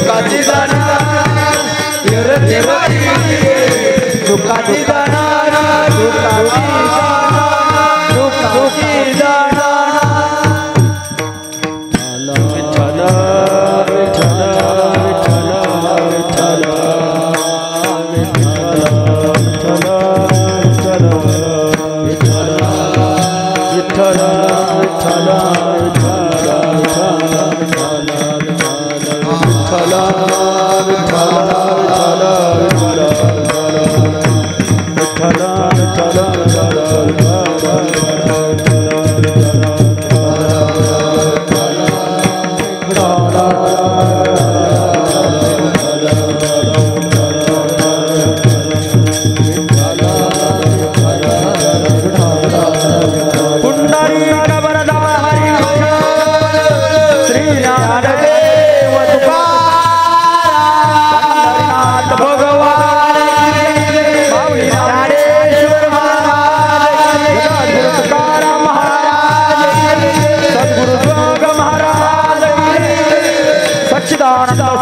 सुखाची जाणार सुखाची जाणार सुखाची जाणार विठ्ठल विठ्ठल विठ्ठल विठ्ठल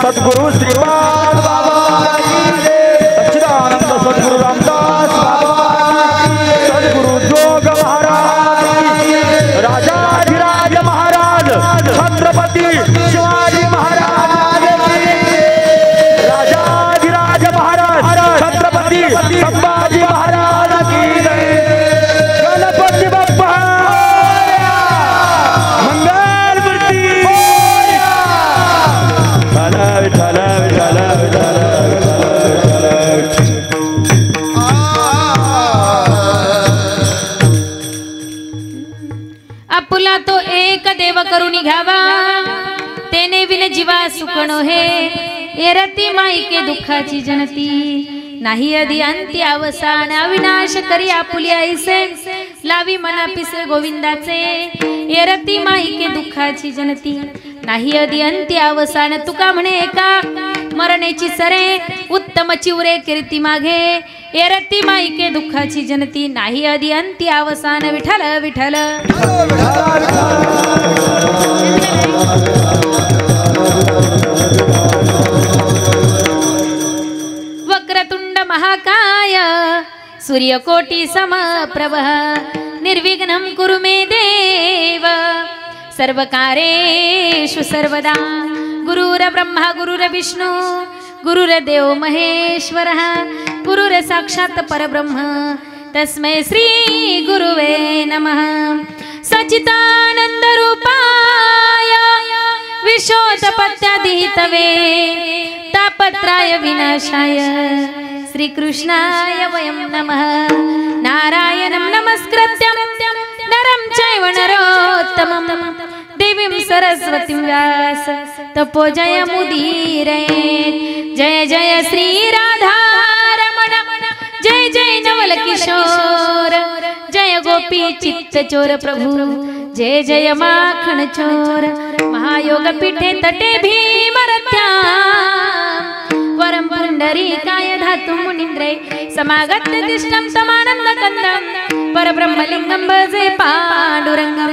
सद्गुरु श्रीपाद बाबा सच्चिदानंद सद्गुरु रामदास बाबा सद्गुरु जोग महाराज राजाधिराज महाराज छत्रपति शिवाजी महाराज राजाधिराज महाराज छत्रपति संभाजी महाराज की गणपति बप्पा मंगल मूर्ति आपुला तो एक देव करुणी घ्यावा तेने विन जीवा सुखणो हे एरती माई के दुःखाची जनती नाही अधी अंती अवसान अविनाश करी आपुली ऐसे लावी मना पिसे गोविंदाचे एरती माई के दुःखाची जनती नाही अधी अंती अवसान तुका म्हणे एका मरण्याची सरे उत्तम चिवरे कीर्ती मागे एरती माई के दुःखाची जनती नाही अधी अंती अवसान विठ्ठल विठ्ठल वक्रतुंड महाकाय सूर्यकोटी समप्रभ निर्विघ्नं कुरु मे देव सर्वकारेषु सर्वदा गुरुर्ब्रह्मा गुरुर्विष्णु गुरुर्देव महेश्वरः गुरुर् साक्षात् परब्रह्म तस्मै श्री गुरुवे नमः सच्चिदानंद रूपाय विशोत्पत्त्यादितवे तापत्राय विनाशाय श्रीकृष्णाय वयं नमः नारायणं नमस्कृत्य नरं चैव नरोत्तमं देवीं सरस्वतीं व्यास तपो जयमुदीरये जय जय श्री राधा रमण जय जय नवल किशोर जय गोपी चित्त चोर प्रभु जय जय माखन चोर महायोग पीठे तटे भीमरत्या वरम पुंडरीकाय धातु मुनीन्द्रे समागत तिष्ठं समानंद कंदं परब्रह्मलिंगं भजे पांडुरंगं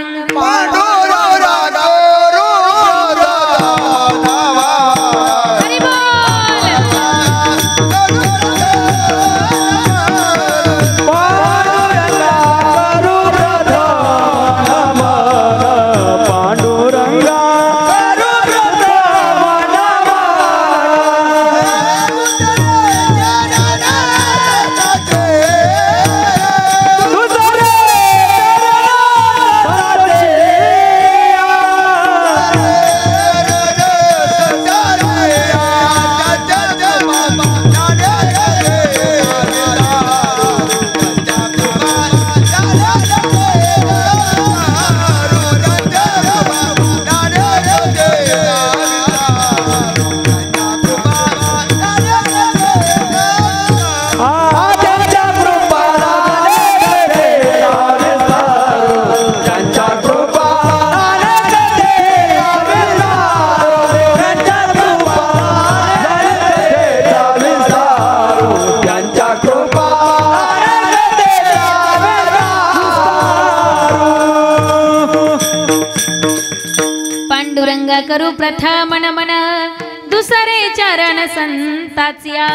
करू प्रथम नमन दुसरे संताचिया